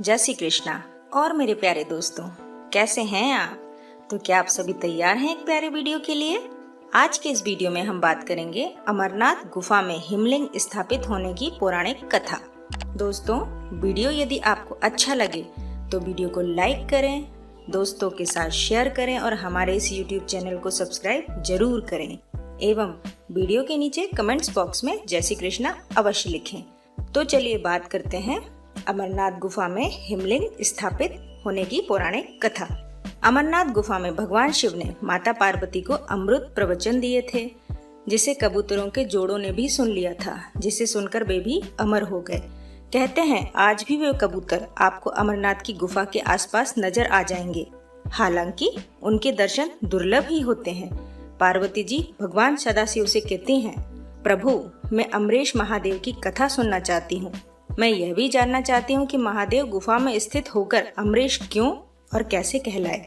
जय श्री कृष्णा। और मेरे प्यारे दोस्तों, कैसे हैं आप? तो क्या आप सभी तैयार हैं एक प्यारे वीडियो के लिए? आज के इस वीडियो में हम बात करेंगे अमरनाथ गुफा में हिमलिंग स्थापित होने की पौराणिक कथा। दोस्तों, वीडियो यदि आपको अच्छा लगे तो वीडियो को लाइक करें, दोस्तों के साथ शेयर करें और हमारे इस YouTube चैनल को सब्सक्राइब जरूर करें एवं वीडियो के नीचे कमेंट्स बॉक्स में जय श्री कृष्णा अवश्य लिखें। तो चलिए बात करते हैं अमरनाथ गुफा में हिमलिंग स्थापित होने की पौराणिक कथा। अमरनाथ गुफा में भगवान शिव ने माता पार्वती को अमृत प्रवचन दिए थे, जिसे कबूतरों के जोड़ों ने भी सुन लिया था, जिसे सुनकर वे भी अमर हो गए। कहते हैं आज भी वे कबूतर आपको अमरनाथ की गुफा के आसपास नजर आ जाएंगे, हालांकि उनके दर्शन दुर्लभ ही होते हैं। पार्वती जी भगवान सदाशिव से कहती हैं, प्रभु मैं अमरीश महादेव की कथा सुनना चाहती हूँ। मैं यह भी जानना चाहती हूँ कि महादेव गुफा में स्थित होकर अमरीश क्यों और कैसे कहलाए।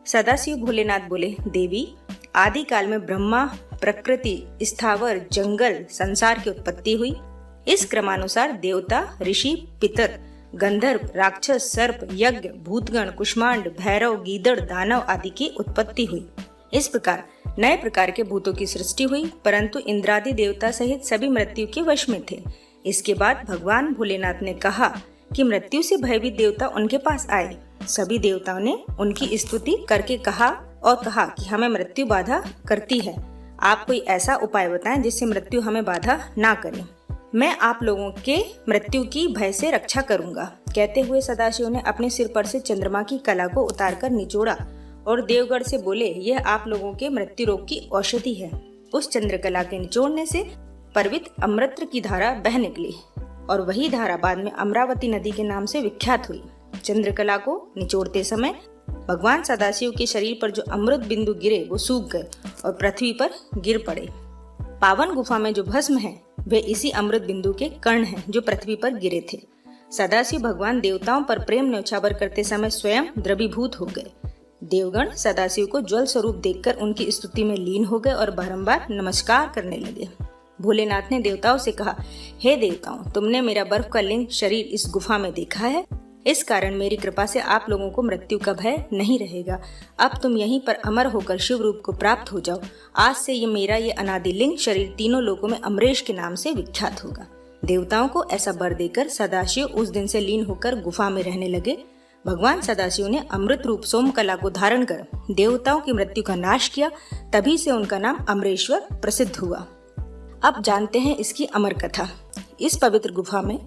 सदाशिव भोलेनाथ बोले, देवी आदि काल में ब्रह्मा, प्रकृति, स्थावर, जंगल, संसार की उत्पत्ति हुई। इस क्रमानुसार देवता, ऋषि, पितर, गंधर्व, राक्षस, सर्प, यज्ञ, भूतगण, कुष्मांड, भैरव, गीदड़, दानव आदि की उत्पत्ति हुई। इस प्रकार नए प्रकार के भूतों की सृष्टि हुई, परंतु इंद्रादि देवता सहित सभी मृत्यु के वश में थे। इसके बाद भगवान भोलेनाथ ने कहा कि मृत्यु से भयभीत देवता उनके पास आए। सभी देवताओं ने उनकी स्तुति करके कहा कि हमें मृत्यु बाधा करती है, आप कोई ऐसा उपाय बताएं जिससे मृत्यु हमें बाधा ना करे। मैं आप लोगों के मृत्यु की भय से रक्षा करूंगा। कहते हुए सदाशिव ने अपने सिर पर से चंद्रमा की कला को उतारकर निचोड़ा और देवगढ़ से बोले, यह आप लोगों के मृत्यु रोग की औषधि है। उस चंद्रकला के निचोड़ने से पवित्र अमृत की धारा बह निकली और वही धारा बाद में अमरावती नदी के नाम से विख्यात हुई। चंद्रकला को निचोड़ते समय भगवान सदाशिव के शरीर पर जो अमृत बिंदु गिरे वो सूख गए और पृथ्वी पर गिर पड़े। पावन गुफा में जो भस्म है वे इसी अमृत बिंदु के कण हैं जो पृथ्वी पर गिरे थे। सदाशिव भगवान देवताओं पर प्रेम न्यौछावर करते समय स्वयं द्रवीभूत हो गए। देवगण सदाशिव को ज्वल स्वरूप देखकर उनकी स्तुति में लीन हो गए और बारंबार नमस्कार करने लगे। भोलेनाथ ने देवताओं से कहा, हे देवताओं, तुमने मेरा बर्फ का लिंग शरीर इस गुफा में देखा है, इस कारण मेरी कृपा से आप लोगों को मृत्यु का भय नहीं रहेगा। अब तुम यहीं पर अमर होकर शिव रूप को प्राप्त हो जाओ। आज से ये अनादि लिंग शरीर तीनों लोकों में अमरीश के नाम से विख्यात होगा। देवताओं को ऐसा वर देकर सदाशिव उस दिन से लीन होकर गुफा में रहने लगे। भगवान सदाशिव ने अमृत रूप सोम कला को धारण कर देवताओं की मृत्यु का नाश किया, तभी से उनका नाम अमरेश्वर प्रसिद्ध हुआ। अब जानते हैं इसकी अमर कथा। इस पवित्र गुफा में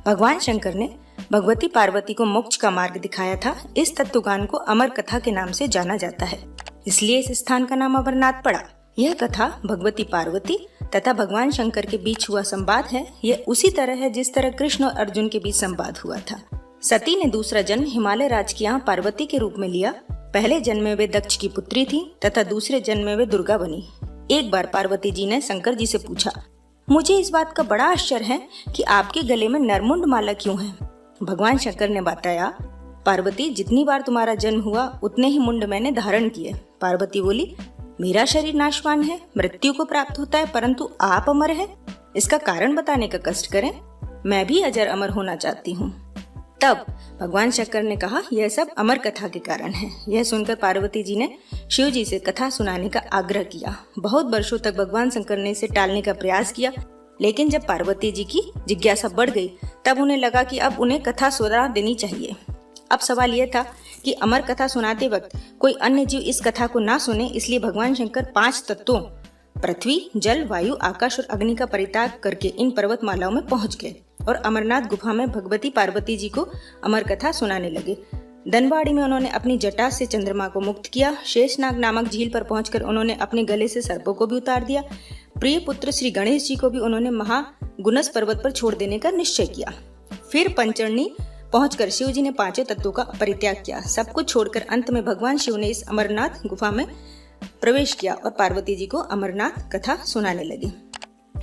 भगवान शंकर ने भगवती पार्वती को मोक्ष का मार्ग दिखाया था। इस तत्वगान को अमर कथा के नाम से जाना जाता है, इसलिए इस स्थान का नाम अमरनाथ पड़ा। यह कथा भगवती पार्वती तथा भगवान शंकर के बीच हुआ संवाद है। यह उसी तरह है जिस तरह कृष्ण और अर्जुन के बीच संवाद हुआ था। सती ने दूसरा जन्म हिमालय राज की यहाँ पार्वती के रूप में लिया। पहले जन्म में वे दक्ष की पुत्री थी तथा दूसरे जन्म में वे दुर्गा बनी। एक बार पार्वती जी ने शंकर जी से पूछा, मुझे इस बात का बड़ा आश्चर्य है कि आपके गले में नरमुंड माला क्यों है? भगवान शंकर ने बताया, पार्वती जितनी बार तुम्हारा जन्म हुआ उतने ही मुंड मैंने धारण किए। पार्वती बोली, मेरा शरीर नाशवान है, मृत्यु को प्राप्त होता है, परंतु आप अमर है, इसका कारण बताने का कष्ट करें। मैं भी अजर अमर होना चाहती हूँ। तब भगवान शंकर ने कहा, यह सब अमर कथा के कारण है। यह सुनकर पार्वती जी ने शिव जी से कथा सुनाने का आग्रह किया। बहुत वर्षों तक भगवान शंकर ने इसे टालने का प्रयास किया, लेकिन जब पार्वती जी की जिज्ञासा बढ़ गई तब उन्हें लगा कि अब उन्हें कथा सुना देनी चाहिए। अब सवाल यह था कि अमर कथा सुनाते वक्त कोई अन्य जीव इस कथा को ना सुने, इसलिए भगवान शंकर 5 तत्वों पृथ्वी, जल, वायु, आकाश और अग्नि का परित्याग करके इन पर्वतमालाओं में पहुंच गए और अमरनाथ गुफा में भगवती पार्वती जी को अमर कथा सुनाने लगे। धनबाड़ी में उन्होंने अपनी जटा से चंद्रमा को मुक्त किया। शेषनाग नामक झील पर पहुंचकर उन्होंने अपने गले से सर्पों को भी उतार दिया। प्रिय पुत्र श्री गणेश जी को भी उन्होंने महागुनस पर्वत पर छोड़ देने का निश्चय किया। फिर पंचरणी पहुंचकर शिव जी ने 5 तत्वों का परित्याग किया। सब कुछ छोड़कर अंत में भगवान शिव ने इस अमरनाथ गुफा में प्रवेश किया और पार्वती जी को अमरनाथ कथा सुनाने लगे।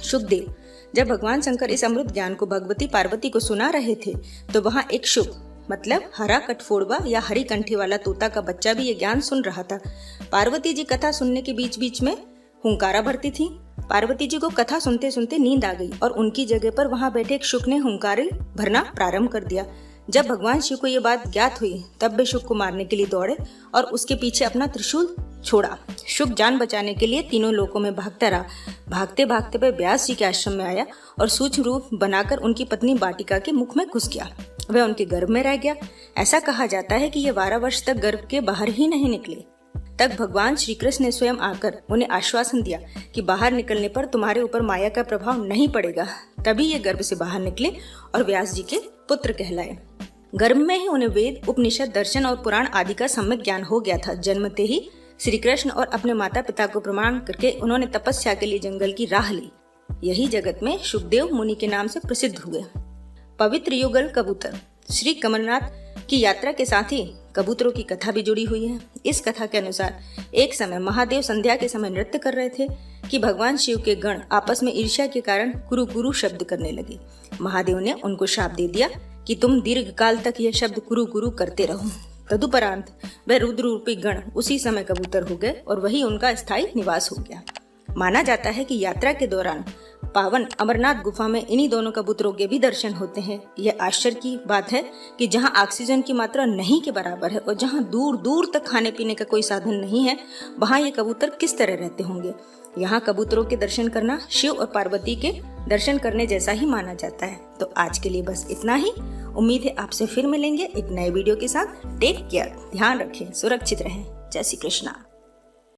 शुकदेव, जब भगवान शंकर इस अमृत ज्ञान को भगवती पार्वती को सुना रहे थे तो वहाँ एक शुक मतलब हरा कटफोड़वा या हरी कंठी वाला तोता का बच्चा भी ये ज्ञान सुन रहा था। पार्वती जी कथा सुनने के बीच बीच में हुंकारा भरती थी। पार्वती जी को कथा सुनते सुनते नींद आ गई और उनकी जगह पर वहाँ बैठे एक शुक ने हुंकारे भरना प्रारंभ कर दिया। जब भगवान शिव को ये बात ज्ञात हुई तब वे शुक को मारने के लिए दौड़े और उसके पीछे अपना त्रिशूल छोड़ा। शुक जान बचाने के लिए तीनों लोकों में भागता रहा। भागते भागते वह व्यास जी के आश्रम में आया और सूक्ष्म रूप बनाकर उनकी पत्नी वाटिका के मुख में घुस गया। वह उनके गर्भ में रह गया। ऐसा कहा जाता है कि ये 12 वर्ष तक गर्भ के बाहर ही नहीं निकले। तब भगवान श्री कृष्ण ने स्वयं आकर उन्हें आश्वासन दिया कि बाहर निकलने पर तुम्हारे ऊपर माया का प्रभाव नहीं पड़ेगा। तभी ये गर्भ से बाहर निकले और व्यास जी के पुत्र कहलाए। गर्भ में ही उन्हें वेद, उपनिषद, दर्शन और पुराण आदि का सम्यक ज्ञान हो गया था। जन्मते ही श्री कृष्ण और अपने माता पिता को प्रणाम करके उन्होंने तपस्या के लिए जंगल की राह ली। यही जगत में शुकदेव मुनि के नाम से प्रसिद्ध हुए। पवित्र युगल कबूतर। श्री कमलनाथ की यात्रा के साथ ही कबूतरों की कथा भी जुड़ी हुई है। इस कथा के अनुसार एक समय महादेव संध्या के समय नृत्य कर रहे थे कि भगवान शिव के गण आपस में ईर्ष्या के कारण कुरु कुरु शब्द करने लगे। महादेव ने उनको शाप दे दिया कि तुम दीर्घ काल तक यह शब्द कुरु कुरु करते रहो। तदुपरांत वह रुद्र रूपी गण उसी समय कबूतर हो गए और वही उनका स्थायी निवास हो गया। माना जाता है कि यात्रा के दौरान पावन अमरनाथ गुफा में इन्हीं दोनों कबूतरों के भी दर्शन होते हैं। यह आश्चर्य की बात है कि जहां ऑक्सीजन की मात्रा नहीं के बराबर है और जहां दूर दूर तक खाने पीने का कोई साधन नहीं है, वहां ये कबूतर किस तरह रहते होंगे। यहाँ कबूतरों के दर्शन करना शिव और पार्वती के दर्शन करने जैसा ही माना जाता है। तो आज के लिए बस इतना ही। उम्मीद है आपसे फिर मिलेंगे एक नए वीडियो के साथ। टेक केयर, ध्यान रखें, सुरक्षित रहें। जय श्री कृष्णा।